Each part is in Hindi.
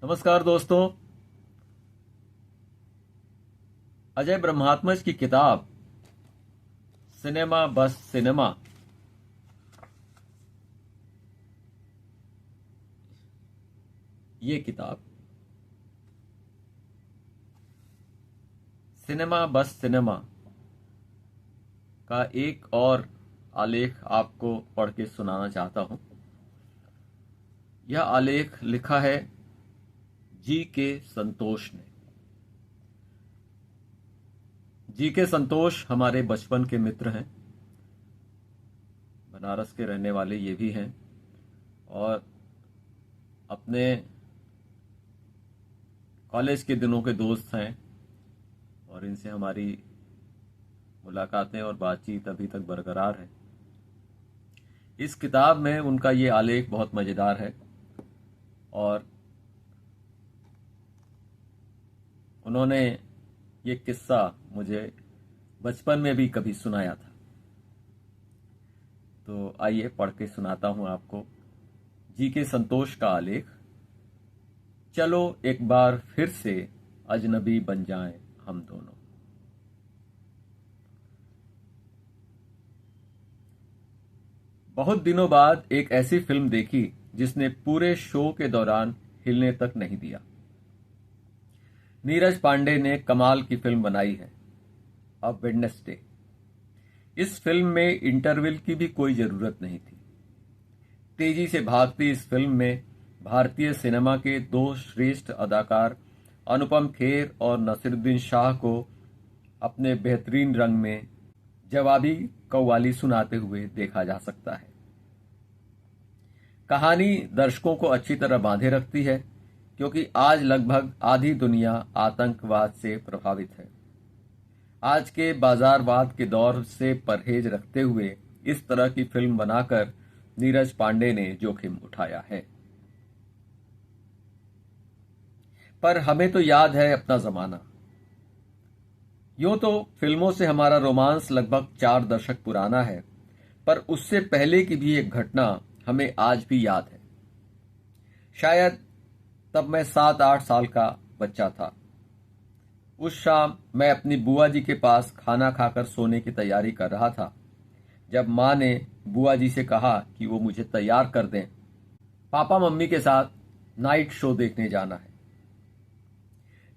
नमस्कार दोस्तों। अजय ब्रह्मात्मज की किताब सिनेमा बस सिनेमा ये किताब सिनेमा बस सिनेमा का एक और आलेख आपको पढ़ के सुनाना चाहता हूं। यह आलेख लिखा है जी के संतोष ने। जी के संतोष हमारे बचपन के मित्र हैं। बनारस के रहने वाले ये भी हैं और अपने कॉलेज के दिनों के दोस्त हैं और इनसे हमारी मुलाकातें और बातचीत अभी तक बरकरार है। इस किताब में उनका ये आलेख बहुत मज़ेदार है और उन्होंने ये किस्सा मुझे बचपन में भी कभी सुनाया था। तो आइए पढ़ के सुनाता हूं आपको जी के संतोष का आलेख। चलो एक बार फिर से अजनबी बन जाएं हम दोनों। बहुत दिनों बाद एक ऐसी फिल्म देखी जिसने पूरे शो के दौरान हिलने तक नहीं दिया। नीरज पांडे ने कमाल की फिल्म बनाई है, अ वेडनेसडे। इस फिल्म में इंटरवल की भी कोई जरूरत नहीं थी। तेजी से भागती इस फिल्म में भारतीय सिनेमा के दो श्रेष्ठ अदाकार अनुपम खेर और नसीरुद्दीन शाह को अपने बेहतरीन रंग में जवाबी कव्वाली सुनाते हुए देखा जा सकता है। कहानी दर्शकों को अच्छी तरह बांधे रखती है क्योंकि आज लगभग आधी दुनिया आतंकवाद से प्रभावित है। आज के बाजारवाद के दौर से परहेज रखते हुए इस तरह की फिल्म बनाकर नीरज पांडे ने जोखिम उठाया है। पर हमें तो याद है अपना जमाना। यूं तो फिल्मों से हमारा रोमांस लगभग 4 दशक पुराना है, पर उससे पहले की भी एक घटना हमें आज भी याद है। शायद तब मैं 7-8 साल का बच्चा था। उस शाम मैं अपनी बुआ जी के पास खाना खाकर सोने की तैयारी कर रहा था जब माँ ने बुआ जी से कहा कि वो मुझे तैयार कर दें, पापा मम्मी के साथ नाइट शो देखने जाना है।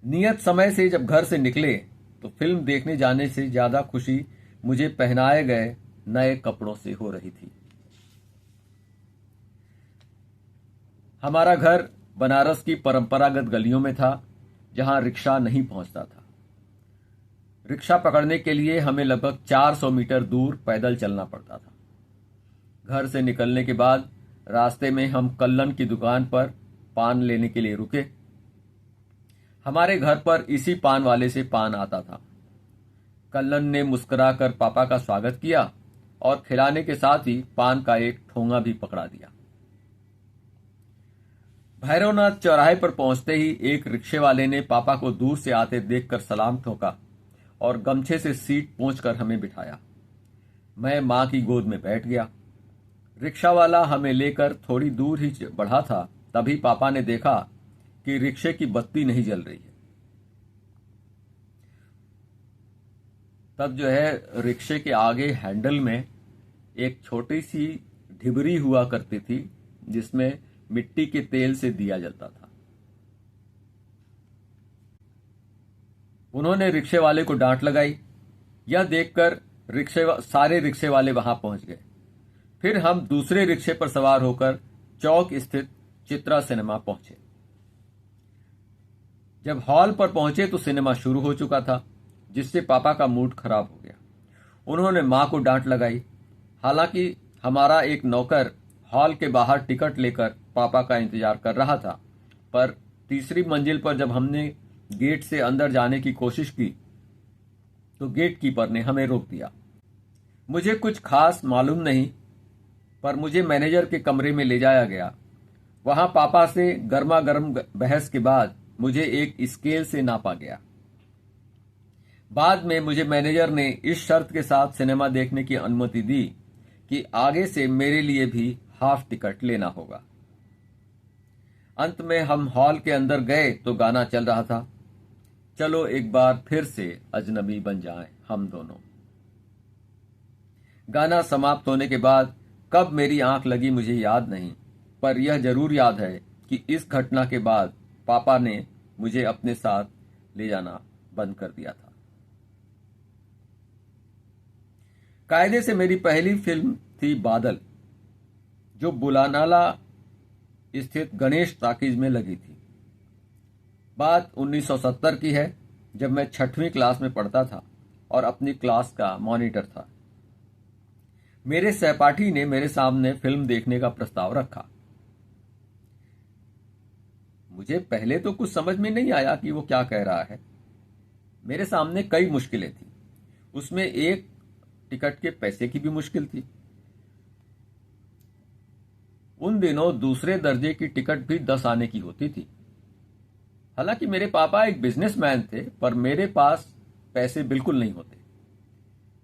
नियत समय से जब घर से निकले तो फिल्म देखने जाने से ज्यादा खुशी मुझे पहनाए गए नए कपड़ों से हो रही थी। हमारा घर बनारस की परंपरागत गलियों में था जहां रिक्शा नहीं पहुंचता था। रिक्शा पकड़ने के लिए हमें लगभग 400 मीटर दूर पैदल चलना पड़ता था। घर से निकलने के बाद रास्ते में हम कल्लन की दुकान पर पान लेने के लिए रुके। हमारे घर पर इसी पान वाले से पान आता था। कल्लन ने मुस्कुराकर पापा का स्वागत किया और खिलाने के साथ ही पान का एक ठोंगा भी पकड़ा दिया। भैरवनाथ चौराहे पर पहुंचते ही एक रिक्शे वाले ने पापा को दूर से आते देखकर सलाम ठोका और गमछे से सीट पोंछकर हमें बिठाया। मैं मां की गोद में बैठ गया। रिक्शा वाला हमें लेकर थोड़ी दूर ही बढ़ा था, तभी पापा ने देखा कि रिक्शे की बत्ती नहीं जल रही है। तब जो है रिक्शे के आगे हैंडल में एक छोटी सी ढिबरी हुआ करती थी जिसमें मिट्टी के तेल से दिया जलता था। उन्होंने रिक्शे वाले को डांट लगाई। यह देखकर सारे रिक्शे वाले वहां पहुंच गए। फिर हम दूसरे रिक्शे पर सवार होकर चौक स्थित चित्रा सिनेमा पहुंचे। जब हॉल पर पहुंचे तो सिनेमा शुरू हो चुका था, जिससे पापा का मूड खराब हो गया। उन्होंने मां को डांट लगाई। हालांकि हमारा एक नौकर हॉल के बाहर टिकट लेकर पापा का इंतजार कर रहा था, पर तीसरी मंजिल पर जब हमने गेट से अंदर जाने की कोशिश की तो गेट कीपर ने हमें रोक दिया। मुझे कुछ खास मालूम नहीं, पर मुझे मैनेजर के कमरे में ले जाया गया। वहां पापा से गर्मा गर्म बहस के बाद मुझे एक स्केल से नापा गया। बाद में मुझे मैनेजर ने इस शर्त के साथ सिनेमा देखने की अनुमति दी कि आगे से मेरे लिए भी हाफ टिकट लेना होगा। अंत में हम हॉल के अंदर गए तो गाना चल रहा था, चलो एक बार फिर से अजनबी बन जाएं हम दोनों। गाना समाप्त होने के बाद कब मेरी आंख लगी मुझे याद नहीं, पर यह जरूर याद है कि इस घटना के बाद पापा ने मुझे अपने साथ ले जाना बंद कर दिया था। कायदे से मेरी पहली फिल्म थी बादल, जो बुलानाला स्थित गणेश टाकीज में लगी थी। बात 1970 की है, जब मैं 6वीं क्लास में पढ़ता था और अपनी क्लास का मॉनिटर था। मेरे सहपाठी ने मेरे सामने फिल्म देखने का प्रस्ताव रखा। मुझे पहले तो कुछ समझ में नहीं आया कि वो क्या कह रहा है। मेरे सामने कई मुश्किलें थी, उसमें एक टिकट के पैसे की भी मुश्किल थी। उन दिनों दूसरे दर्जे की टिकट भी 10 आने की होती थी। हालांकि मेरे पापा एक बिजनेसमैन थे, पर मेरे पास पैसे बिल्कुल नहीं होते।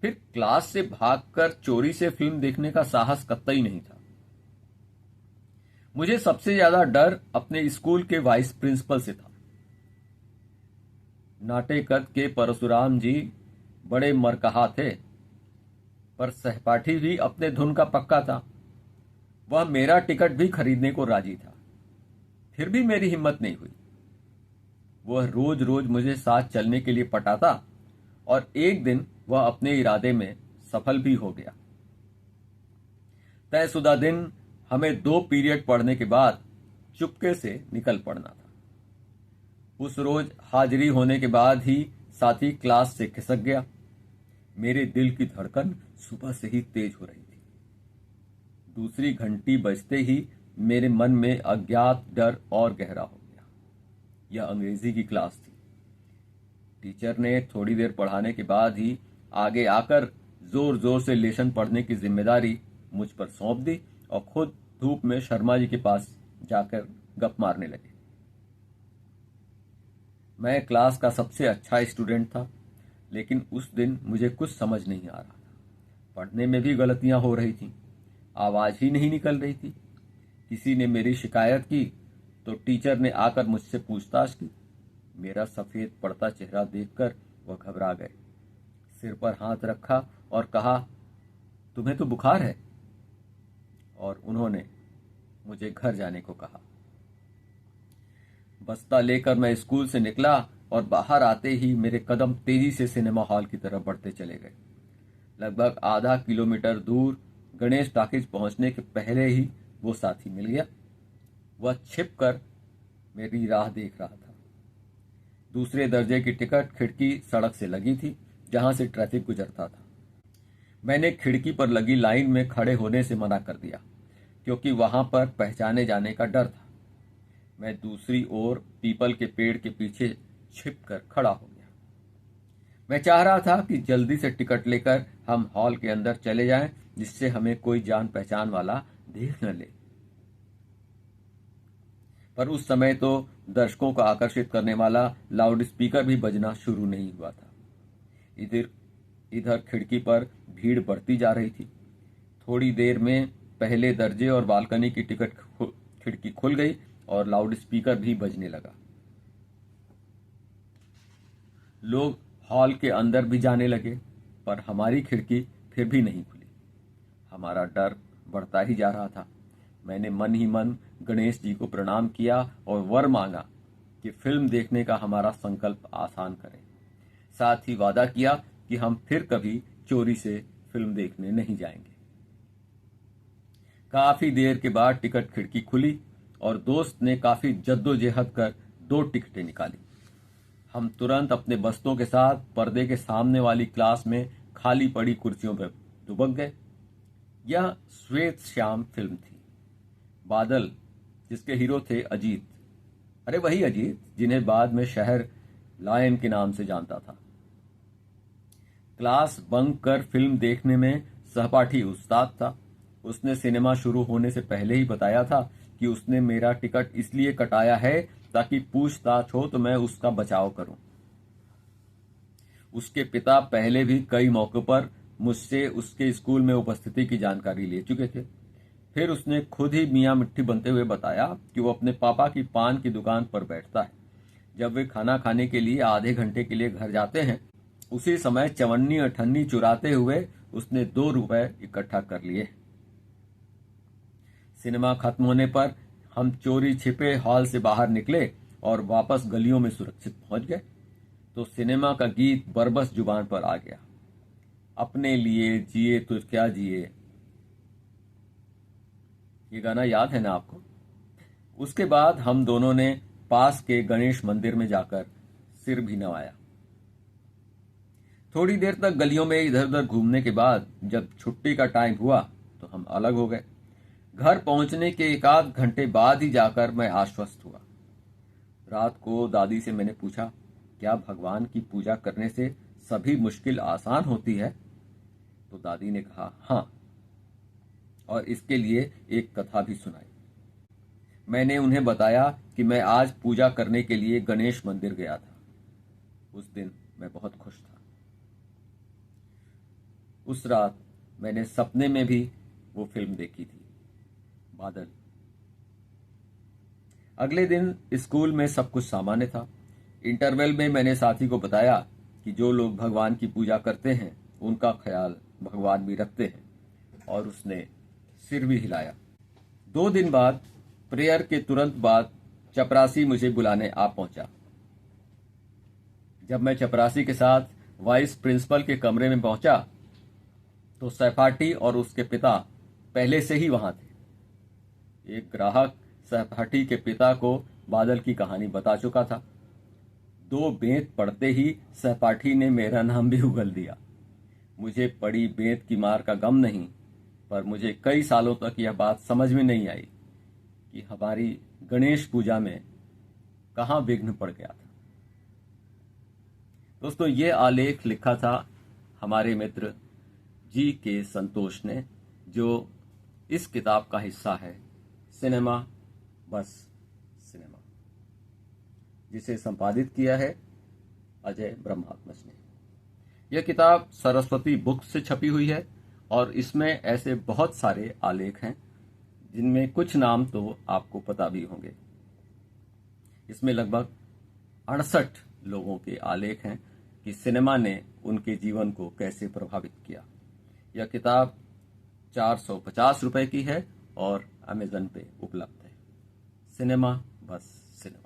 फिर क्लास से भागकर चोरी से फिल्म देखने का साहस कतई नहीं था। मुझे सबसे ज्यादा डर अपने स्कूल के वाइस प्रिंसिपल से था। नाटे कद के परशुराम जी बड़े मरकहा थे, पर सहपाठी भी अपने धुन का पक्का था। वह मेरा टिकट भी खरीदने को राजी था। फिर भी मेरी हिम्मत नहीं हुई। वह रोज रोज मुझे साथ चलने के लिए पटाता और एक दिन वह अपने इरादे में सफल भी हो गया। तयशुदा दिन हमें 2 पीरियड पढ़ने के बाद चुपके से निकल पड़ना था। उस रोज हाजिरी होने के बाद ही साथी क्लास से खिसक गया। मेरे दिल की धड़कन सुबह से ही तेज हो रही थी। दूसरी घंटी बजते ही मेरे मन में अज्ञात डर और गहरा हो गया। यह अंग्रेजी की क्लास थी। टीचर ने थोड़ी देर पढ़ाने के बाद ही आगे आकर जोर जोर से लेसन पढ़ने की जिम्मेदारी मुझ पर सौंप दी और खुद धूप में शर्मा जी के पास जाकर गप मारने लगे। मैं क्लास का सबसे अच्छा स्टूडेंट था, लेकिन उस दिन मुझे कुछ समझ नहीं आ रहा था। पढ़ने में भी गलतियां हो रही थीं, आवाज ही नहीं निकल रही थी। किसी ने मेरी शिकायत की तो टीचर ने आकर मुझसे पूछताछ की। मेरा सफेद पड़ता चेहरा देखकर वह घबरा गए। सिर पर हाथ रखा और कहा, तुम्हें तो बुखार है। और उन्होंने मुझे घर जाने को कहा। बस्ता लेकर मैं स्कूल से निकला और बाहर आते ही मेरे कदम तेजी से सिनेमा हॉल की तरफ बढ़ते चले गए। लगभग आधा किलोमीटर दूर गणेश टाकीज पहुंचने के पहले ही वो साथी मिल गया। वह छिपकर मेरी राह देख रहा था। दूसरे दर्जे की टिकट खिड़की सड़क से लगी थी, जहां से ट्रैफिक गुजरता था। मैंने खिड़की पर लगी लाइन में खड़े होने से मना कर दिया, क्योंकि वहां पर पहचाने जाने का डर था। मैं दूसरी ओर पीपल के पेड़ के पीछे छिपकर खड़ा हो गया। मैं चाह रहा था कि जल्दी से टिकट लेकर हम हॉल के अंदर चले जाएं, जिससे हमें कोई जान पहचान वाला देख न ले। पर उस समय तो दर्शकों को आकर्षित करने वाला लाउड स्पीकर भी बजना शुरू नहीं हुआ था। इधर इधर खिड़की पर भीड़ बढ़ती जा रही थी। थोड़ी देर में पहले दर्जे और बालकनी की टिकट खिड़की खुल गई और लाउड स्पीकर भी बजने लगा। लोग हॉल के अंदर भी जाने लगे, पर हमारी खिड़की फिर भी नहीं खुली। हमारा डर बढ़ता ही जा रहा था। मैंने मन ही मन गणेश जी को प्रणाम किया और वर मांगा कि फिल्म देखने का हमारा संकल्प आसान करें। साथ ही वादा किया कि हम फिर कभी चोरी से फिल्म देखने नहीं जाएंगे। काफी देर के बाद टिकट खिड़की खुली और दोस्त ने काफी जद्दोजहद कर 2 टिकटें निकाली। हम तुरंत अपने बस्तों के साथ पर्दे के सामने वाली क्लास में खाली पड़ी कुर्सियों पर दुबक गए। यह श्वेत श्याम फिल्म थी, बादल, जिसके हीरो थे अजीत। अरे वही अजीत जिन्हें बाद में शहर लायन के नाम से जानता था। क्लास बंक कर फिल्म देखने में सहपाठी उस्ताद था। उसने सिनेमा शुरू होने से पहले ही बताया था कि उसने मेरा टिकट इसलिए कटाया है ताकि पूछताछ हो तो मैं उसका बचाव करूं। उसके पिता पहले भी कई मौकों पर मुझसे उसके स्कूल में उपस्थिति की जानकारी ले चुके थे। फिर उसने खुद ही मियाँ मिट्टी बनते हुए बताया कि वो अपने पापा की पान की दुकान पर बैठता है। जब वे खाना खाने के लिए आधे घंटे के लिए घर जाते हैं, उसी समय चवन्नी अठन्नी चुराते हुए उसने 2 रुपए इकट्ठा कर लिए। सिनेमा खत्म होने पर हम चोरी छिपे हॉल से बाहर निकले और वापस गलियों में सुरक्षित पहुंच गए तो सिनेमा का गीत बरबस जुबान पर आ गया, अपने लिए जिए तो क्या जिए। ये गाना याद है ना आपको? उसके बाद हम दोनों ने पास के गणेश मंदिर में जाकर सिर भी नवाया। थोड़ी देर तक गलियों में इधर उधर घूमने के बाद जब छुट्टी का टाइम हुआ तो हम अलग हो गए। घर पहुंचने के 1 आध घंटे बाद ही जाकर मैं आश्वस्त हुआ। रात को दादी से मैंने पूछा, क्या भगवान की पूजा करने से सभी मुश्किल आसान होती है? तो दादी ने कहा, हाँ, और इसके लिए एक कथा भी सुनाई। मैंने उन्हें बताया कि मैं आज पूजा करने के लिए गणेश मंदिर गया था। उस दिन मैं बहुत खुश था। उस रात मैंने सपने में भी वो फिल्म देखी थी, बादल। अगले दिन स्कूल में सब कुछ सामान्य था। इंटरवल में मैंने साथी को बताया कि जो लोग भगवान की पूजा करते हैं उनका ख्याल भगवान भी रखते हैं, और उसने सिर भी हिलाया। 2 दिन बाद प्रेयर के तुरंत बाद चपरासी मुझे बुलाने आ पहुंचा। जब मैं चपरासी के साथ वाइस प्रिंसिपल के कमरे में पहुंचा तो सहपाठी और उसके पिता पहले से ही वहां थे। एक ग्राहक सहपाठी के पिता को बादल की कहानी बता चुका था। 2 बेंत पड़ते ही सहपाठी ने मेरा नाम भी उगल दिया। मुझे पड़ी बेंत की मार का गम नहीं, पर मुझे कई सालों तक यह बात समझ में नहीं आई कि हमारी गणेश पूजा में कहाँ विघ्न पड़ गया था। दोस्तों, ये आलेख लिखा था हमारे मित्र जी के संतोष ने, जो इस किताब का हिस्सा है सिनेमा बस सिनेमा, जिसे संपादित किया है अजय ब्रह्मात्मज ने। यह किताब सरस्वती बुक्स से छपी हुई है और इसमें ऐसे बहुत सारे आलेख हैं जिनमें कुछ नाम तो आपको पता भी होंगे। इसमें लगभग 68 लोगों के आलेख हैं कि सिनेमा ने उनके जीवन को कैसे प्रभावित किया। यह किताब 450 रुपए की है और अमेजन पे उपलब्ध है। सिनेमा बस सिनेमा।